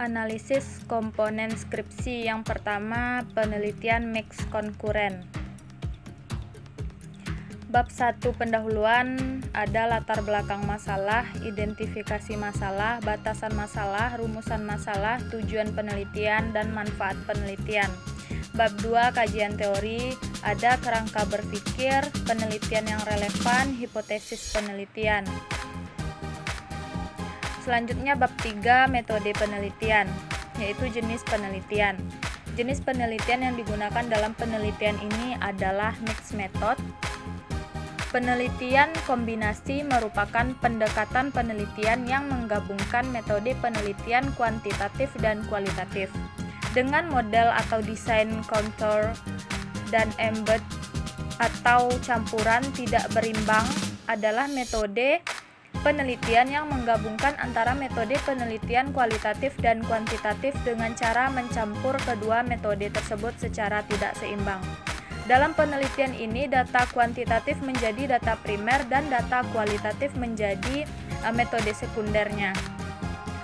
Analisis komponen skripsi. Yang pertama, penelitian mix konkuren. Bab 1 pendahuluan ada latar belakang masalah, identifikasi masalah, batasan masalah, rumusan masalah, tujuan penelitian, dan manfaat penelitian. Bab 2 kajian teori ada kerangka berpikir, penelitian yang relevan, hipotesis penelitian. Selanjutnya bab 3 metode penelitian, yaitu jenis penelitian. Jenis penelitian yang digunakan dalam penelitian ini adalah mixed method. Penelitian kombinasi merupakan pendekatan penelitian yang menggabungkan metode penelitian kuantitatif dan kualitatif dengan model atau desain contour dan embed atau campuran tidak berimbang adalah metode penelitian yang menggabungkan antara metode penelitian kualitatif dan kuantitatif dengan cara mencampur kedua metode tersebut secara tidak seimbang. Dalam penelitian ini, data kuantitatif menjadi data primer dan data kualitatif menjadi metode sekundernya.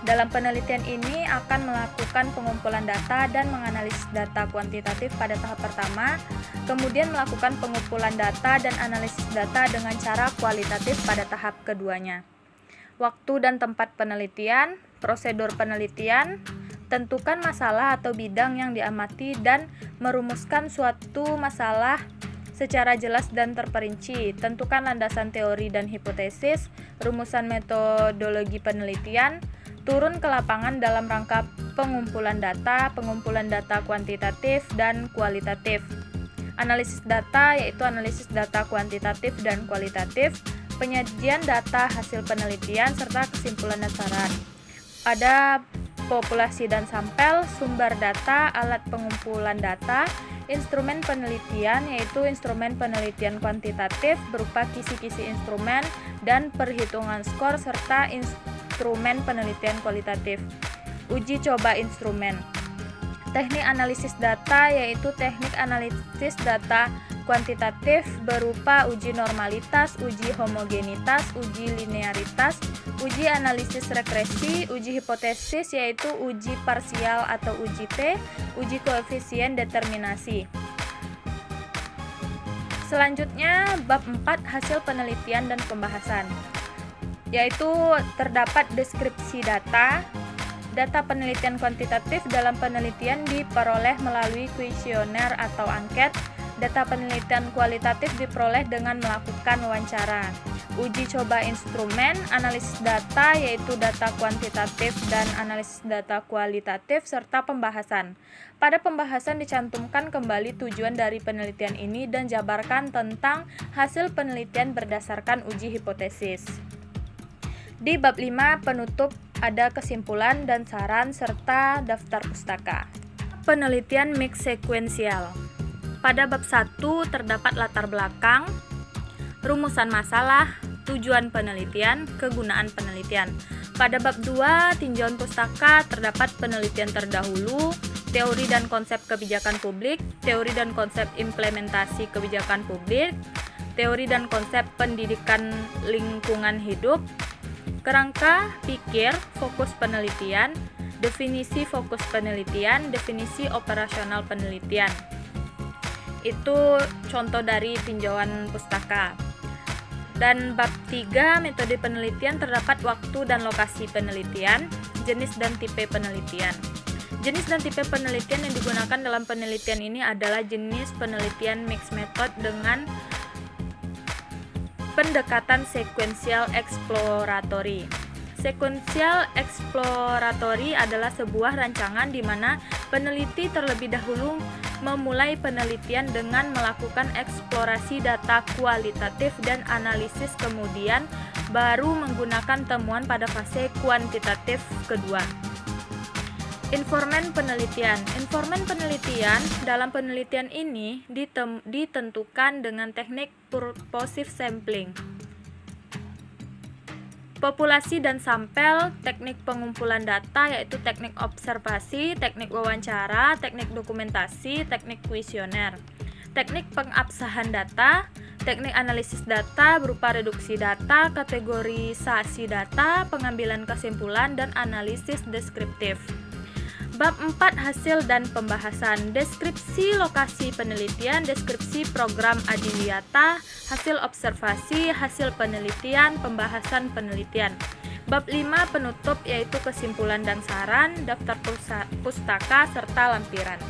Dalam penelitian ini akan melakukan pengumpulan data dan menganalisis data kuantitatif pada tahap pertama, kemudian melakukan pengumpulan data dan analisis data dengan cara kualitatif pada tahap keduanya. Waktu dan tempat penelitian, prosedur penelitian, tentukan masalah atau bidang yang diamati dan merumuskan suatu masalah secara jelas dan terperinci. Tentukan landasan teori dan hipotesis, rumusan metodologi penelitian, turun ke lapangan dalam rangka pengumpulan data kuantitatif dan kualitatif. Analisis data yaitu analisis data kuantitatif dan kualitatif, penyajian data hasil penelitian serta kesimpulan dan saran. Ada populasi dan sampel, sumber data, alat pengumpulan data, instrumen penelitian yaitu instrumen penelitian kuantitatif berupa kisi-kisi instrumen dan perhitungan skor serta instrumen penelitian kualitatif. Uji coba instrumen. Teknik analisis data yaitu teknik analisis data kuantitatif berupa uji normalitas, uji homogenitas, uji linearitas, uji analisis regresi, uji hipotesis yaitu uji parsial atau uji T, uji koefisien determinasi. Selanjutnya bab 4 hasil penelitian dan pembahasan, yaitu terdapat deskripsi data. Data penelitian kuantitatif dalam penelitian diperoleh melalui kuesioner atau angket. Data penelitian kualitatif diperoleh dengan melakukan wawancara. Uji coba instrumen, analisis data yaitu data kuantitatif dan analisis data kualitatif serta pembahasan. Pada pembahasan dicantumkan kembali tujuan dari penelitian ini dan jabarkan tentang hasil penelitian berdasarkan uji hipotesis. Di bab 5 penutup ada kesimpulan dan saran serta daftar pustaka. Penelitian mix sekuensial. Pada bab 1 terdapat latar belakang, rumusan masalah, tujuan penelitian, kegunaan penelitian. Pada bab 2 tinjauan pustaka terdapat penelitian terdahulu, teori dan konsep kebijakan publik, teori dan konsep implementasi kebijakan publik, teori dan konsep pendidikan lingkungan hidup, kerangka pikir, fokus penelitian, definisi fokus penelitian, definisi operasional penelitian. Itu contoh dari tinjauan pustaka. Dan bab 3 metode penelitian terdapat waktu dan lokasi penelitian, jenis dan tipe penelitian. Jenis dan tipe penelitian yang digunakan dalam penelitian ini adalah jenis penelitian mixed method dengan pendekatan sequential exploratory. Sequential exploratory adalah sebuah rancangan di mana peneliti terlebih dahulu memulai penelitian dengan melakukan eksplorasi data kualitatif dan analisis, kemudian baru menggunakan temuan pada fase kuantitatif kedua. Informan penelitian. Informan penelitian dalam penelitian ini ditentukan dengan teknik purposive sampling. Populasi dan sampel, teknik pengumpulan data yaitu teknik observasi, teknik wawancara, teknik dokumentasi, teknik kuesioner. Teknik pengabsahan data, teknik analisis data berupa reduksi data, kategorisasi data, pengambilan kesimpulan, dan analisis deskriptif. Bab 4 hasil dan pembahasan. Deskripsi lokasi penelitian, deskripsi program adiwiyata, hasil observasi, hasil penelitian, pembahasan penelitian. Bab 5 penutup yaitu kesimpulan dan saran, daftar pustaka serta lampiran.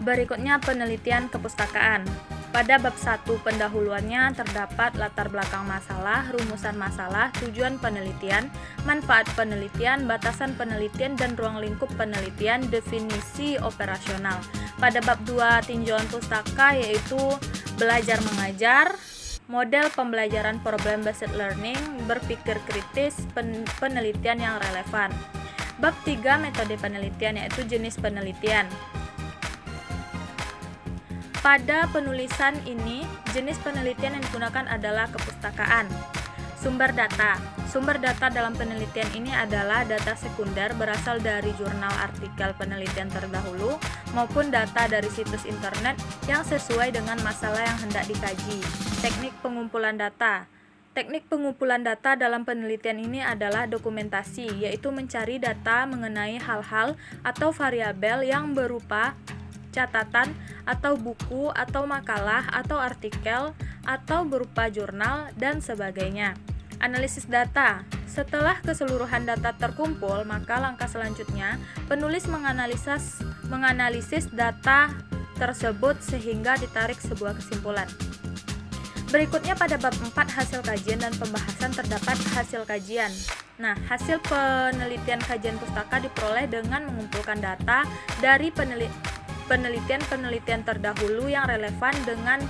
Berikutnya penelitian kepustakaan. Pada bab 1 pendahuluannya terdapat latar belakang masalah, rumusan masalah, tujuan penelitian, manfaat penelitian, batasan penelitian dan ruang lingkup penelitian, definisi operasional. Pada bab 2 tinjauan pustaka yaitu belajar mengajar, model pembelajaran problem based learning, berpikir kritis, penelitian yang relevan. Bab 3 metode penelitian yaitu jenis penelitian. Pada penulisan ini, jenis penelitian yang digunakan adalah kepustakaan. Sumber data. Sumber data dalam penelitian ini adalah data sekunder berasal dari jurnal artikel penelitian terdahulu maupun data dari situs internet yang sesuai dengan masalah yang hendak dikaji. Teknik pengumpulan data. Teknik pengumpulan data dalam penelitian ini adalah dokumentasi, yaitu mencari data mengenai hal-hal atau variabel yang berupa catatan atau buku atau makalah atau artikel atau berupa jurnal dan sebagainya. Analisis data. Setelah keseluruhan data terkumpul, maka langkah selanjutnya penulis menganalisis data tersebut sehingga ditarik sebuah kesimpulan. Berikutnya pada bab 4 hasil kajian dan pembahasan terdapat hasil kajian. Nah, hasil penelitian kajian pustaka diperoleh dengan mengumpulkan data dari penelitian terdahulu yang relevan dengan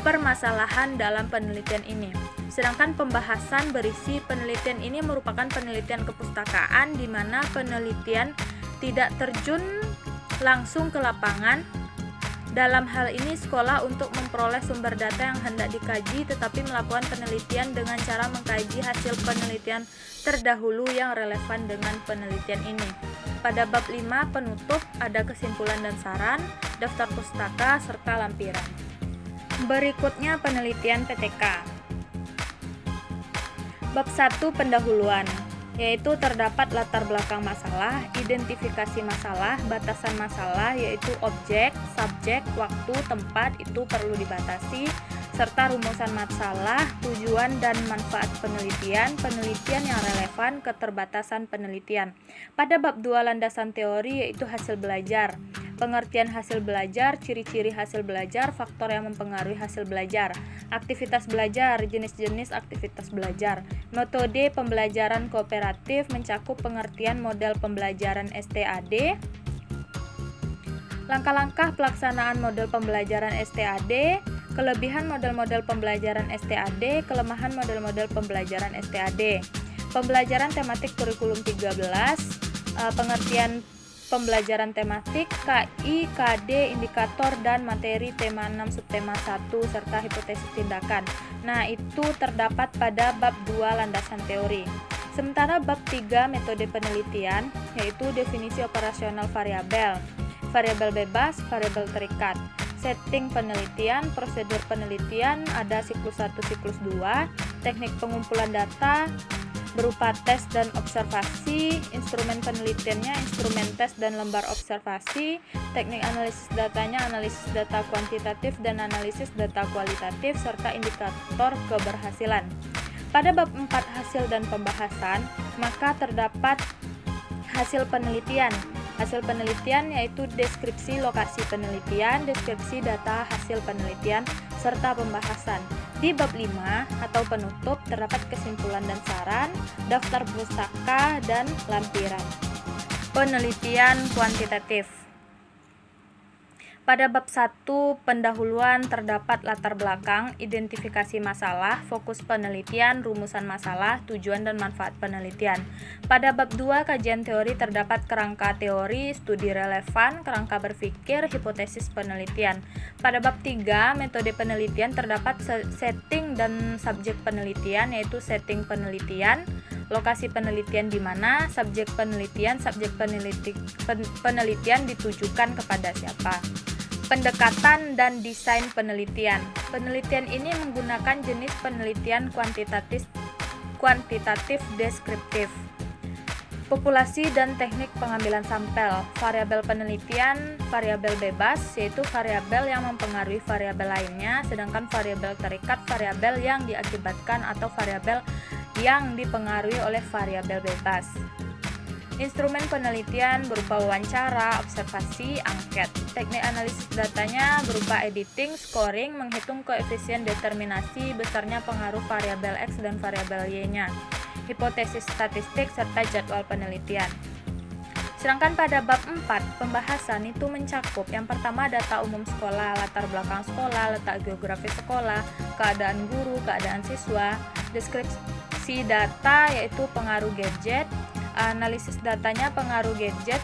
permasalahan dalam penelitian ini. Sedangkan pembahasan berisi penelitian ini merupakan penelitian kepustakaan di mana penelitian tidak terjun langsung ke lapangan. Dalam hal ini sekolah untuk memperoleh sumber data yang hendak dikaji tetapi melakukan penelitian dengan cara mengkaji hasil penelitian terdahulu yang relevan dengan penelitian ini. Pada bab 5 penutup ada kesimpulan dan saran, daftar pustaka serta lampiran. Berikutnya penelitian PTK. Bab 1 pendahuluan, yaitu terdapat latar belakang masalah, identifikasi masalah, batasan masalah yaitu objek, subjek, waktu, tempat itu perlu dibatasi, serta rumusan masalah, tujuan dan manfaat penelitian, penelitian yang relevan, keterbatasan penelitian. Pada bab 2 landasan teori yaitu hasil belajar, pengertian hasil belajar, ciri-ciri hasil belajar, faktor yang mempengaruhi hasil belajar, aktivitas belajar, jenis-jenis aktivitas belajar, metode pembelajaran kooperatif mencakup pengertian model pembelajaran STAD, langkah-langkah pelaksanaan model pembelajaran STAD, kelebihan model-model pembelajaran STAD, kelemahan model-model pembelajaran STAD, pembelajaran tematik kurikulum 13, pengertian pembelajaran tematik, KI, KD, indikator, dan materi tema 6 subtema 1, serta hipotesis tindakan. Nah, itu terdapat pada bab 2 landasan teori. Sementara bab 3 metode penelitian, yaitu definisi operasional variabel, variabel bebas, variabel terikat, setting penelitian, prosedur penelitian, ada siklus 1, siklus 2, teknik pengumpulan data, berupa tes dan observasi, instrumen penelitiannya, instrumen tes dan lembar observasi, teknik analisis datanya, analisis data kuantitatif dan analisis data kualitatif, serta indikator keberhasilan. Pada bab 4 hasil dan pembahasan, maka terdapat hasil penelitian. Hasil penelitian yaitu deskripsi lokasi penelitian, deskripsi data hasil penelitian, serta pembahasan. Di bab 5 atau penutup terdapat kesimpulan dan saran, daftar pustaka, dan lampiran. Penelitian kuantitatif. Pada bab 1 pendahuluan terdapat latar belakang, identifikasi masalah, fokus penelitian, rumusan masalah, tujuan dan manfaat penelitian. Pada bab 2 kajian teori terdapat kerangka teori, studi relevan, kerangka berpikir, hipotesis penelitian. Pada bab 3 metode penelitian terdapat setting dan subjek penelitian yaitu setting penelitian, lokasi penelitian di mana, subjek penelitian ditujukan kepada siapa. Pendekatan dan desain penelitian. Penelitian ini menggunakan jenis penelitian kuantitatif deskriptif. Populasi dan teknik pengambilan sampel. Variabel penelitian, variabel bebas, yaitu variabel yang mempengaruhi variabel lainnya, sedangkan variabel terikat, variabel yang diakibatkan atau variabel yang dipengaruhi oleh variabel bebas. Instrumen penelitian berupa wawancara, observasi, angket. Teknik analisis datanya berupa editing, scoring, menghitung koefisien determinasi besarnya pengaruh variabel X dan variabel Y-nya, hipotesis statistik, serta jadwal penelitian. Sedangkan pada bab 4, pembahasan itu mencakup yang pertama data umum sekolah, latar belakang sekolah, letak geografis sekolah, keadaan guru, keadaan siswa, deskripsi data yaitu pengaruh gadget, analisis datanya pengaruh gadget,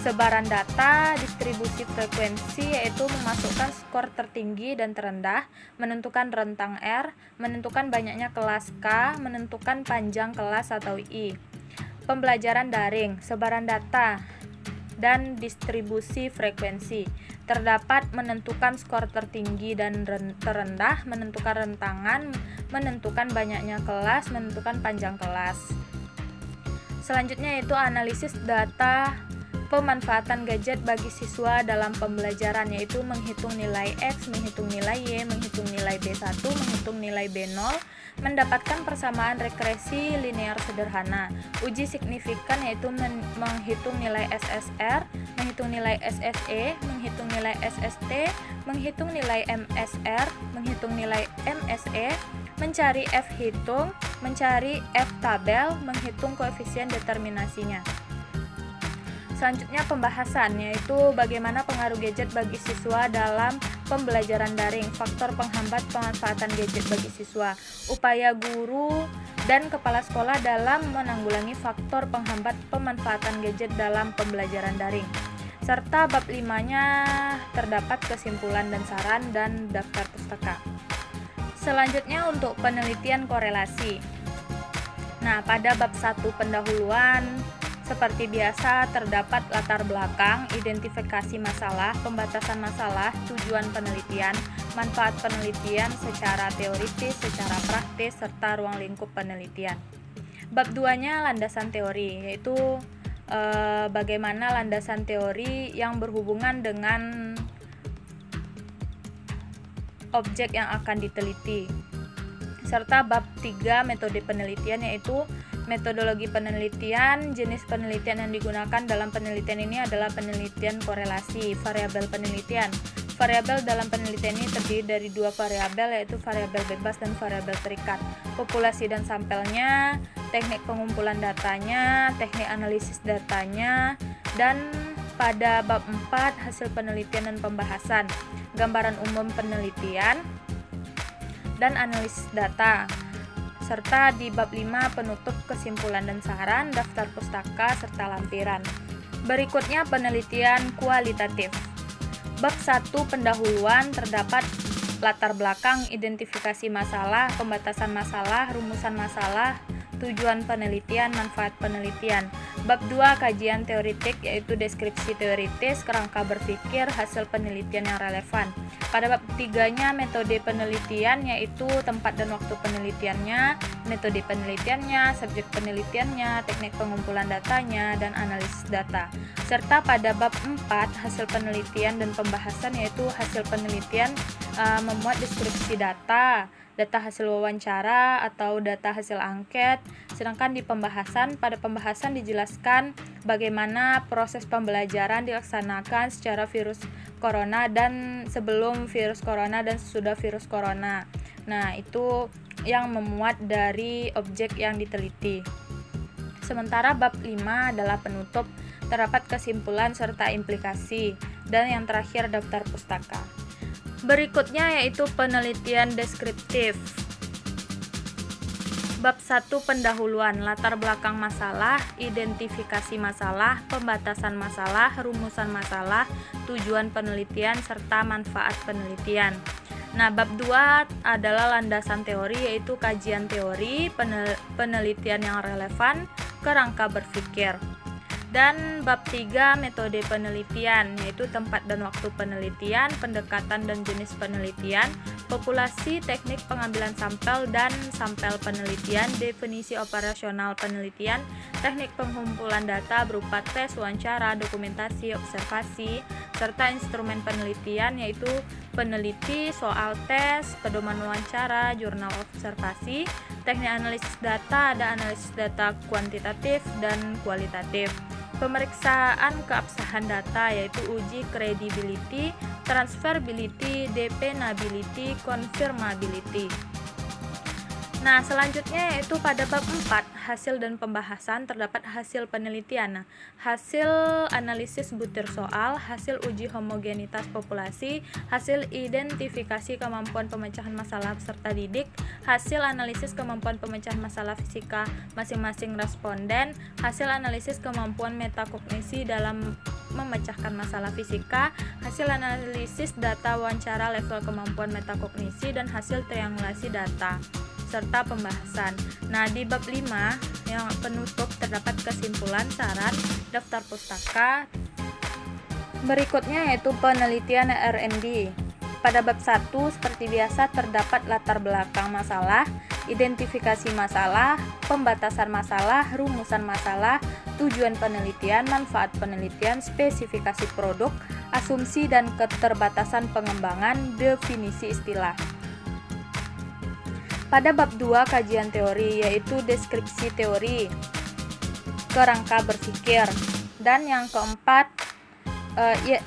sebaran data, distribusi frekuensi yaitu memasukkan skor tertinggi dan terendah, menentukan rentang R, menentukan banyaknya kelas K, menentukan panjang kelas atau I. Pembelajaran daring, sebaran data dan distribusi frekuensi. Terdapat menentukan skor tertinggi dan terendah, menentukan rentangan, menentukan banyaknya kelas, menentukan panjang kelas. Selanjutnya yaitu analisis data pemanfaatan gadget bagi siswa dalam pembelajaran, yaitu menghitung nilai X, menghitung nilai Y, menghitung nilai B1, menghitung nilai B0, mendapatkan persamaan regresi linear sederhana. Uji signifikan yaitu menghitung nilai SSR, menghitung nilai SSE, menghitung nilai SST, menghitung nilai MSR, menghitung nilai MSE, mencari F hitung, mencari F tabel, menghitung koefisien determinasinya. Selanjutnya pembahasan, yaitu bagaimana pengaruh gadget bagi siswa dalam pembelajaran daring, faktor penghambat pemanfaatan gadget bagi siswa, upaya guru dan kepala sekolah dalam menanggulangi faktor penghambat pemanfaatan gadget dalam pembelajaran daring. Serta bab 5-nya terdapat kesimpulan dan saran dan daftar pustaka. Selanjutnya untuk penelitian korelasi. Nah, pada bab 1 pendahuluan, seperti biasa terdapat latar belakang, identifikasi masalah, pembatasan masalah, tujuan penelitian, manfaat penelitian secara teoritis, secara praktis, serta ruang lingkup penelitian. Bab 2-nya landasan teori, yaitu bagaimana landasan teori yang berhubungan dengan objek yang akan diteliti. Serta bab 3 metode penelitian, yaitu metodologi penelitian. Jenis penelitian yang digunakan dalam penelitian ini adalah penelitian korelasi. Variabel penelitian. Variabel dalam penelitian ini terdiri dari 2 variabel, yaitu variabel bebas dan variabel terikat. Populasi dan sampelnya, teknik pengumpulan datanya, teknik analisis datanya, dan pada bab 4 hasil penelitian dan pembahasan, gambaran umum penelitian dan analisis data. Serta di bab 5 penutup, kesimpulan dan saran, daftar pustaka, serta lampiran. Berikutnya penelitian kualitatif. Bab 1 pendahuluan terdapat latar belakang, identifikasi masalah, pembatasan masalah, rumusan masalah, tujuan penelitian, manfaat penelitian. Bab 2 kajian teoritik, yaitu deskripsi teoritis, kerangka berpikir, hasil penelitian yang relevan. Pada bab 3-nya metode penelitian, yaitu tempat dan waktu penelitiannya, metode penelitiannya, subjek penelitiannya, teknik pengumpulan datanya, dan analisis data. Serta pada bab 4 hasil penelitian dan pembahasan, yaitu hasil penelitian memuat deskripsi data, data hasil wawancara atau data hasil angket. Sedangkan di pembahasan, pada pembahasan dijelaskan bagaimana proses pembelajaran dilaksanakan secara virus corona dan sebelum virus corona dan sesudah virus corona. Nah, itu yang memuat dari objek yang diteliti. Sementara bab 5 adalah penutup, terdapat kesimpulan serta implikasi, dan yang terakhir daftar pustaka. Berikutnya yaitu penelitian deskriptif. Bab 1 pendahuluan, latar belakang masalah, identifikasi masalah, pembatasan masalah, rumusan masalah, tujuan penelitian, serta manfaat penelitian. Nah, bab 2 adalah landasan teori, yaitu kajian teori, penelitian yang relevan, kerangka berpikir. Dan bab 3 metode penelitian, yaitu tempat dan waktu penelitian, pendekatan dan jenis penelitian, populasi, teknik pengambilan sampel dan sampel penelitian, definisi operasional penelitian, teknik pengumpulan data berupa tes, wawancara, dokumentasi, observasi, serta instrumen penelitian yaitu peneliti, soal tes, pedoman wawancara, jurnal observasi, teknik analisis data, ada analisis data kuantitatif dan kualitatif. Pemeriksaan keabsahan data yaitu uji credibility, transferability, dependability, confirmability. Nah, selanjutnya yaitu pada bab 4, hasil dan pembahasan, terdapat hasil penelitian. Nah, hasil analisis butir soal, hasil uji homogenitas populasi, hasil identifikasi kemampuan pemecahan masalah peserta didik, hasil analisis kemampuan pemecahan masalah fisika masing-masing responden, hasil analisis kemampuan metakognisi dalam memecahkan masalah fisika, hasil analisis data wawancara level kemampuan metakognisi, dan hasil triangulasi data serta pembahasan. Nah, di bab 5 yang penutup terdapat kesimpulan, saran, daftar pustaka. Berikutnya yaitu penelitian R&D. Pada bab 1 seperti biasa terdapat latar belakang masalah, identifikasi masalah, pembatasan masalah, rumusan masalah, tujuan penelitian, manfaat penelitian, spesifikasi produk, asumsi dan keterbatasan pengembangan, definisi istilah. Pada bab 2 kajian teori yaitu deskripsi teori, kerangka berpikir, dan yang keempat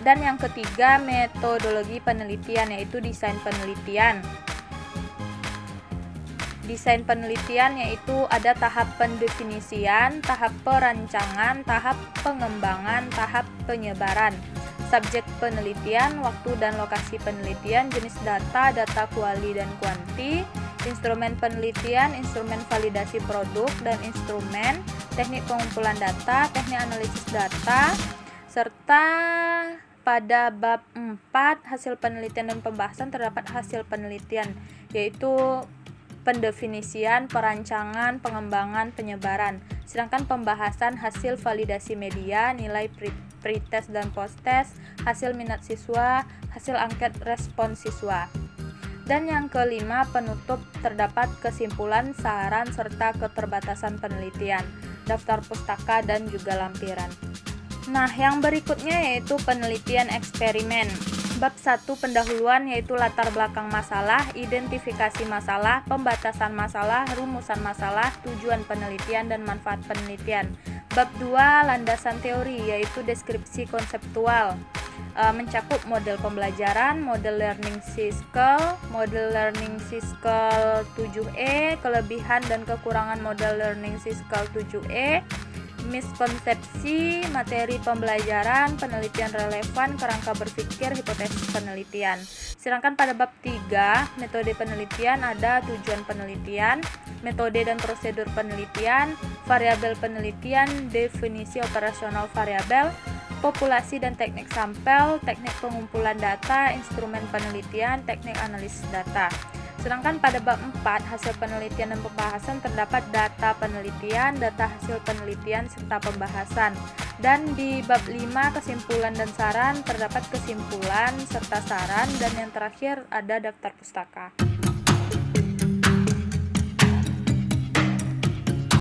dan yang ketiga metodologi penelitian yaitu desain penelitian. Desain penelitian yaitu ada tahap pendefinisian, tahap perancangan, tahap pengembangan, tahap penyebaran. Subjek penelitian, waktu dan lokasi penelitian, jenis data, data kuali dan kuanti, instrumen penelitian, instrumen validasi produk dan instrumen, teknik pengumpulan data, teknik analisis data, serta pada bab 4 hasil penelitian dan pembahasan terdapat hasil penelitian yaitu pendefinisian, perancangan, pengembangan, penyebaran. Sedangkan pembahasan hasil validasi media, nilai pretest dan posttest, hasil minat siswa, hasil angket respons siswa. Dan yang kelima penutup terdapat kesimpulan, saran, serta keterbatasan penelitian, daftar pustaka dan juga lampiran. Nah, yang berikutnya yaitu penelitian eksperimen. Bab 1 pendahuluan yaitu latar belakang masalah, identifikasi masalah, pembatasan masalah, rumusan masalah, tujuan penelitian dan manfaat penelitian. Bab 2 landasan teori yaitu deskripsi konseptual, mencakup model pembelajaran, model learning cycle 7E, kelebihan dan kekurangan model learning cycle 7E, miskonsepsi, materi pembelajaran, penelitian relevan, kerangka berpikir, hipotesis penelitian. Sedangkan pada bab 3, metode penelitian ada tujuan penelitian, metode dan prosedur penelitian, variabel penelitian, definisi operasional variabel, populasi dan teknik sampel, teknik pengumpulan data, instrumen penelitian, teknik analisis data. Sedangkan pada bab 4 hasil penelitian dan pembahasan terdapat data penelitian, data hasil penelitian serta pembahasan. Dan di bab 5 kesimpulan dan saran terdapat kesimpulan serta saran, dan yang terakhir ada daftar pustaka.